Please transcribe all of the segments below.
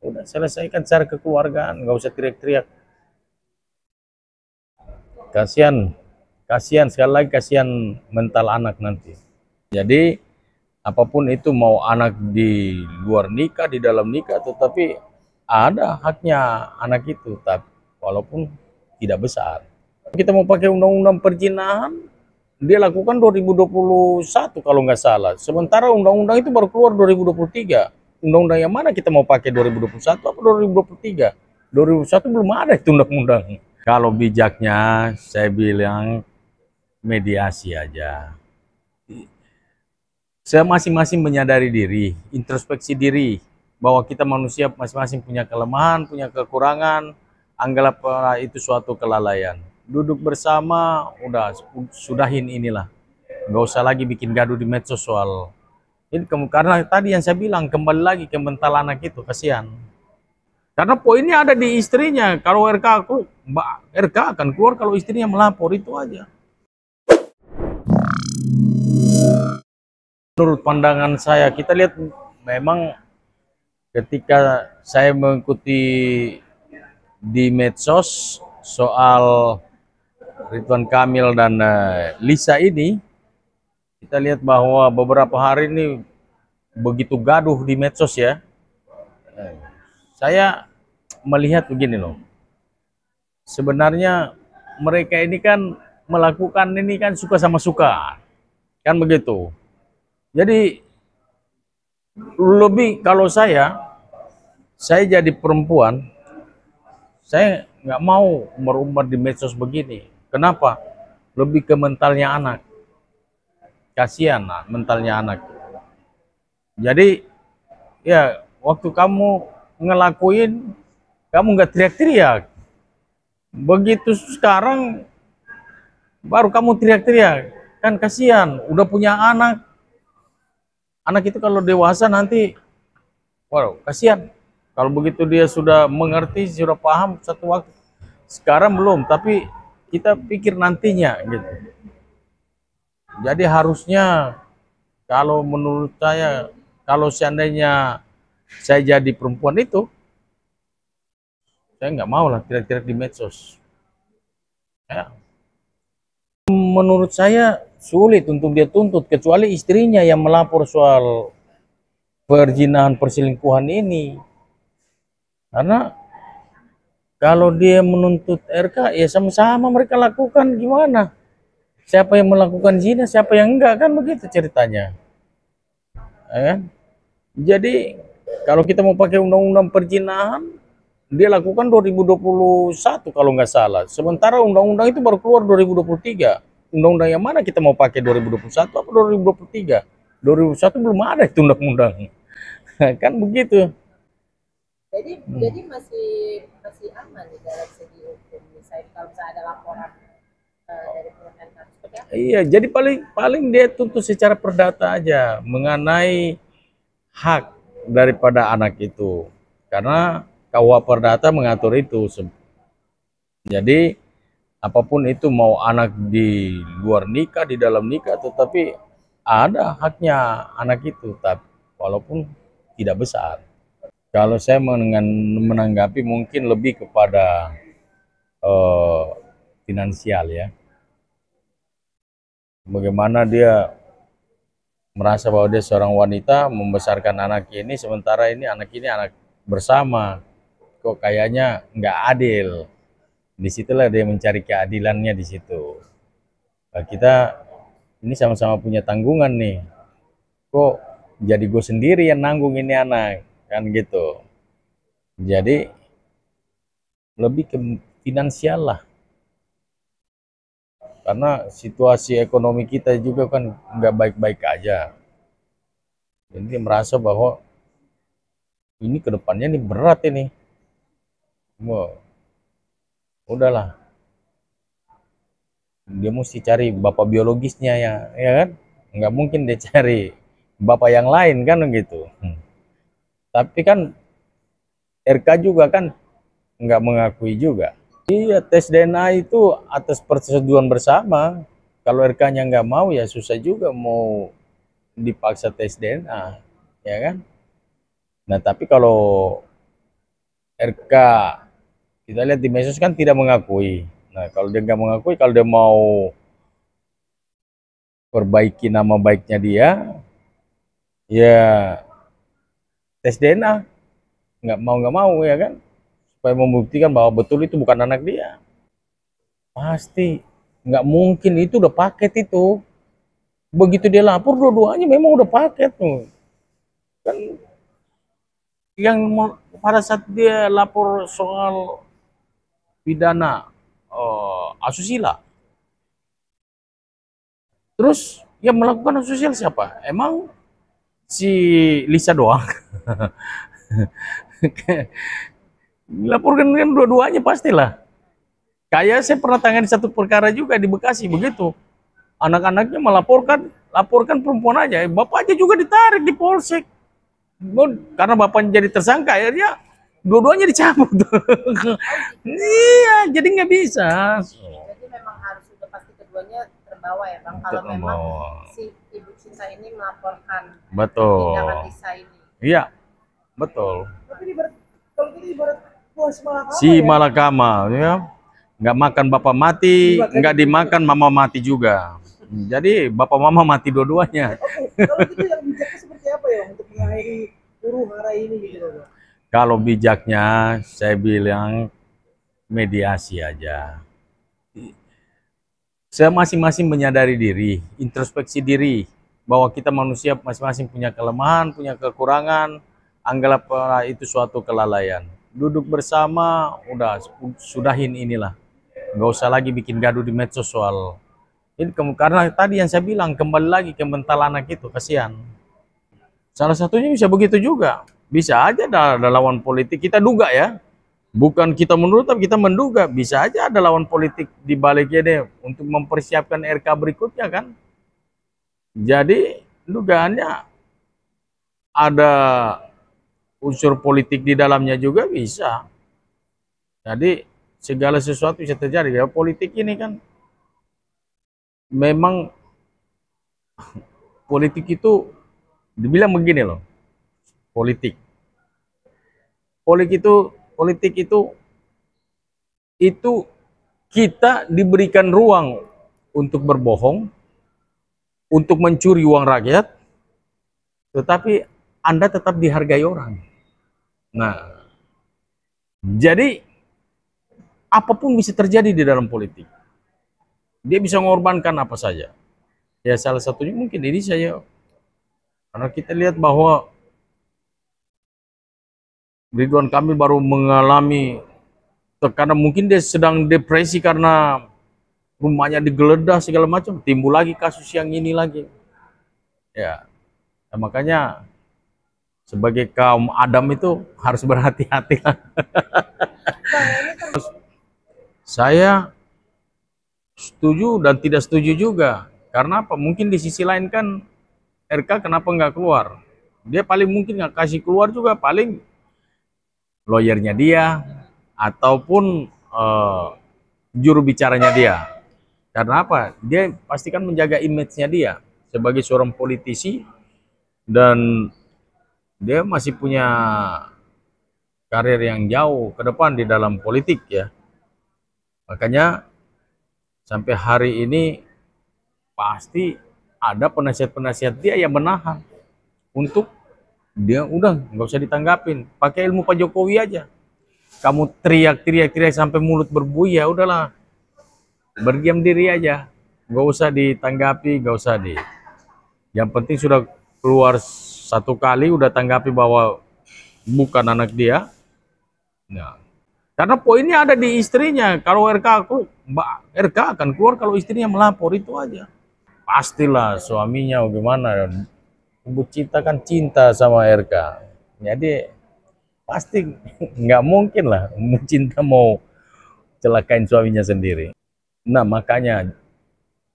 Udah selesaikan secara kekeluargaan, nggak usah teriak-teriak. Kasihan, kasihan sekali lagi, kasihan mental anak nanti. Jadi apapun itu, mau anak di luar nikah, di dalam nikah, tetapi ada haknya anak itu, tapi walaupun tidak besar. Kita mau pakai undang-undang perzinahan, dia lakukan 2021 kalau nggak salah. Sementara undang-undang itu baru keluar 2023. Undang-undang yang mana kita mau pakai, 2021 atau 2023? 2021 belum ada itu undang-undang. Kalau bijaknya, saya bilang mediasi aja. Saya masing-masing menyadari diri, introspeksi diri, bahwa kita manusia masing-masing punya kelemahan, punya kekurangan, anggaplah itu suatu kelalaian. Duduk bersama, udah sudahin inilah. Nggak usah lagi bikin gaduh di medsos soal ini, karena tadi yang saya bilang, kembali lagi ke mental anak itu, kasihan. Karena poinnya ada di istrinya. Kalau RK akan keluar kalau istrinya melapor, itu aja. Menurut pandangan saya, kita lihat memang ketika saya mengikuti di medsos soal Ridwan Kamil dan Lisa ini, kita lihat bahwa beberapa hari ini begitu gaduh di medsos ya. Saya melihat begini loh, sebenarnya mereka ini kan melakukan ini kan suka sama suka, kan begitu. Jadi lebih, kalau saya jadi perempuan, saya nggak mau merumbar di medsos begini. Kenapa? Lebih ke mentalnya anak. Kasihan mentalnya anak. Jadi ya, waktu kamu ngelakuin, kamu nggak teriak-teriak. Begitu sekarang baru kamu teriak-teriak. Kan kasihan, udah punya anak. Anak itu kalau dewasa nanti, wow, kasihan. Kalau begitu dia sudah mengerti, sudah paham satu waktu. Sekarang belum, tapi kita pikir nantinya gitu. Jadi harusnya, kalau menurut saya, kalau seandainya saya jadi perempuan itu, saya nggak mau lah teriak-teriak di medsos. Ya. Menurut saya sulit untuk dia tuntut, kecuali istrinya yang melapor soal perzinahan, perselingkuhan ini. Karena kalau dia menuntut RK, ya sama-sama mereka lakukan, gimana? Siapa yang melakukan zina, siapa yang enggak, kan begitu ceritanya. Ya kan? Jadi kalau kita mau pakai undang-undang perzinahan, dia lakukan 2021 kalau nggak salah. Sementara undang-undang itu baru keluar 2023. Undang-undang yang mana kita mau pakai, 2021 atau 2023? 2021 belum ada itu undang-undang. Kan begitu. Jadi masih masih aman di dalam segi hukum, misalnya kalau misalnya ada laporan dari Kementerian seperti apa? Iya, jadi paling paling dia tuntut secara perdata aja mengenai hak daripada anak itu. Karena KUH Perdata mengatur itu. Jadi apapun itu, mau anak di luar nikah, di dalam nikah, tetapi ada haknya anak itu, tapi walaupun tidak besar. Kalau saya menanggapi mungkin lebih kepada eh, finansial ya. Bagaimana dia merasa bahwa dia seorang wanita membesarkan anak ini, sementara ini anak bersama. Kok kayaknya nggak adil. Disitulah dia mencari keadilannya di situ. Nah, kita ini sama-sama punya tanggungan nih. Kok jadi gue sendiri yang nanggung ini anak, kan gitu. Jadi lebih ke finansial lah. Karena situasi ekonomi kita juga kan nggak baik-baik aja. Jadi dia merasa bahwa ini kedepannya nih berat ini. Wah, udahlah. Dia mesti cari bapak biologisnya ya kan? Nggak mungkin dia cari bapak yang lain kan gitu. Tapi kan RK juga kan nggak mengakui juga. Iya, tes DNA itu atas persetujuan bersama. Kalau RK-nya nggak mau, ya susah juga mau dipaksa tes DNA, ya kan? Nah, tapi kalau RK kita lihat di medsos kan tidak mengakui. Nah, kalau dia nggak mengakui, kalau dia mau perbaiki nama baiknya dia, ya tes DNA. Nggak mau ya kan, supaya membuktikan bahwa betul itu bukan anak dia. Pasti nggak mungkin, itu udah paket itu. Begitu dia lapor, dua-duanya memang udah paket tuh. Kan yang pada saat dia lapor soal pidana asusila, terus yang melakukan asusila siapa? Emang si Lisa doang? Laporkan kan dua-duanya pastilah. Kayak saya pernah tangani satu perkara juga di Bekasi begitu. Anak-anaknya laporkan perempuan aja, bapaknya juga ditarik di polsek. Karena bapaknya jadi tersangka, akhirnya dua-duanya dicabut. Iya, jadi nggak bisa. Jadi memang harus sudah pasti keduanya terbawa ya Bang. Kalau memang si Ibu Cinta ini melaporkan Betul. tindakan Lisa ini. Iya, betul. Tapi kalau kita ibarat puas malakama Si ya. malakama, ya. Nggak makan bapak mati, nggak dimakan mama mati juga. Jadi bapak mama mati dua-duanya. Oke, kalau gitu yang bijaknya seperti apa ya untuk mengakhiri huru hara ini gitu loh. Kalau bijaknya, saya bilang mediasi aja. Saya masing-masing menyadari diri, introspeksi diri, bahwa kita manusia masing-masing punya kelemahan, punya kekurangan, anggaplah itu suatu kelalaian. Duduk bersama, udah sudahin inilah. Nggak usah lagi bikin gaduh di medsos soal ini, karena tadi yang saya bilang, kembali lagi ke mental anak itu, kasihan. Salah satunya bisa begitu juga. Bisa aja ada lawan politik, kita duga ya. Bukan kita menurut, tapi kita menduga. Bisa aja ada lawan politik di baliknya deh, untuk mempersiapkan RK berikutnya kan. Jadi dugaannya ada unsur politik di dalamnya juga bisa. Jadi segala sesuatu bisa terjadi. Ya, politik ini kan memang, politik itu dibilang begini loh. Politik itu kita diberikan ruang untuk berbohong, untuk mencuri uang rakyat, tetapi Anda tetap dihargai orang. Nah, jadi apapun bisa terjadi di dalam politik. Dia bisa mengorbankan apa saja. Ya salah satunya mungkin ini saya, karena kita lihat bahwa Ridwan Kamil baru mengalami tekanan, mungkin dia sedang depresi karena rumahnya digeledah segala macam, timbul lagi kasus yang ini lagi. Ya, nah, makanya sebagai kaum Adam itu harus berhati-hati. Saya setuju dan tidak setuju juga. Karena apa? Mungkin di sisi lain kan RK kenapa nggak keluar? Dia paling mungkin nggak kasih keluar juga, paling lawyernya dia ataupun juru bicaranya dia. Karena apa? Dia pastikan menjaga image-nya dia sebagai seorang politisi, dan dia masih punya karir yang jauh ke depan di dalam politik ya. Makanya sampai hari ini pasti ada penasihat-penasihat dia yang menahan untuk dia udah nggak usah ditanggapin, pakai ilmu Pak Jokowi aja. Kamu teriak sampai mulut berbuih, ya udahlah, berdiam diri aja, nggak usah ditanggapi, nggak usah di. Yang penting sudah keluar satu kali, udah tanggapi bahwa bukan anak dia. Nah, karena poinnya ada di istrinya. Kalau RK akan keluar kalau istrinya melapor, itu aja. Pastilah suaminya gimana. Ibu Cinta kan cinta sama RK. Jadi pasti nggak mungkin lah Ibu Cinta mau celakain suaminya sendiri. Nah makanya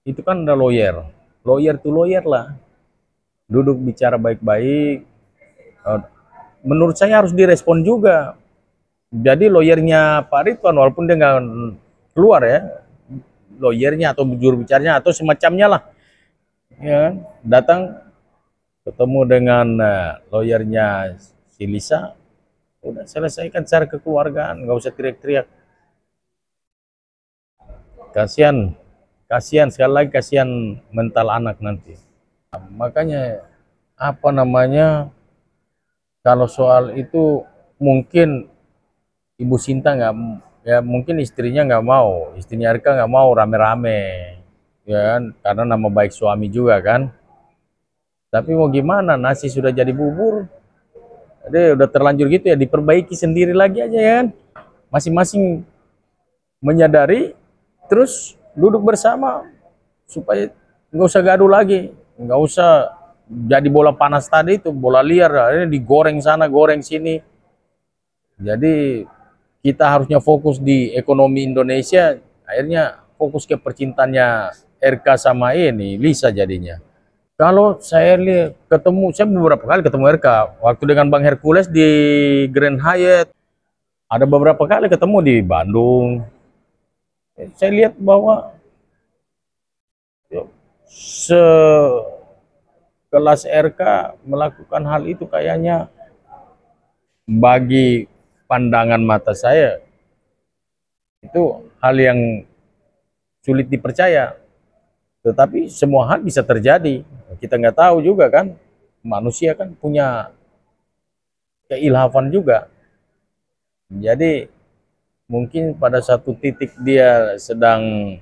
itu kan ada lawyer to lawyer lah. Duduk bicara baik-baik. Menurut saya harus direspon juga. Jadi lawyernya Pak Ridwan, walaupun dia nggak keluar ya, lawyernya atau juru bicaranya atau semacamnya lah, ya, datang ketemu dengan lawyernya si Lisa, Udah selesaikan secara kekeluargaan, nggak usah teriak-teriak. Kasihan, kasihan sekali lagi, kasihan mental anak nanti. Makanya apa namanya, kalau soal itu mungkin Ibu Sinta nggak, ya mungkin istrinya nggak mau, istrinya Erka nggak mau rame-rame, ya kan, karena nama baik suami juga kan. Tapi mau gimana, nasi sudah jadi bubur, jadi udah terlanjur gitu ya, diperbaiki sendiri lagi aja ya kan. Masing-masing menyadari, terus duduk bersama supaya nggak usah gaduh lagi, nggak usah jadi bola panas tadi itu, bola liar, ini digoreng sana, goreng sini. Jadi kita harusnya fokus di ekonomi Indonesia, akhirnya fokus ke percintaannya RK sama ini, Lisa jadinya. Kalau saya lihat ketemu, saya beberapa kali ketemu RK, waktu dengan Bang Hercules di Grand Hyatt, ada beberapa kali ketemu di Bandung. Saya lihat bahwa sekelas RK melakukan hal itu kayaknya bagi pandangan mata saya itu hal yang sulit dipercaya. Tetapi semua hal bisa terjadi. Kita nggak tahu juga kan, manusia kan punya keilhafan juga. Jadi mungkin pada satu titik dia sedang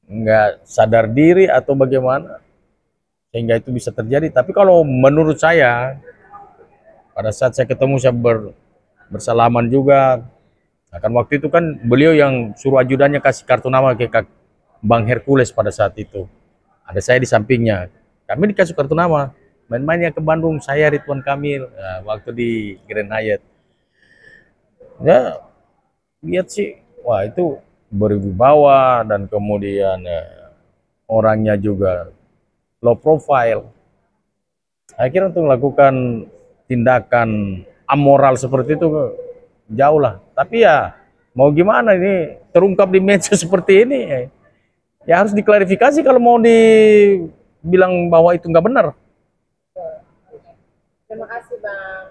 nggak sadar diri atau bagaimana, sehingga itu bisa terjadi. Tapi kalau menurut saya, pada saat saya ketemu, saya bersalaman juga. Akan waktu itu kan beliau yang suruh ajudannya kasih kartu nama ke Bang Hercules pada saat itu. Ada saya di sampingnya. Kami dikasih kartu nama. Main-mainnya ke Bandung, saya Ridwan Kamil, waktu di Grand Hyatt. Ya, lihat sih, wah itu berwibawa dan kemudian orangnya juga low profile. Akhirnya untuk melakukan tindakan amoral seperti itu jauh lah. Tapi ya mau gimana, ini terungkap di medsos seperti ini, ya harus diklarifikasi kalau mau dibilang bahwa itu nggak benar. Terima kasih Bang.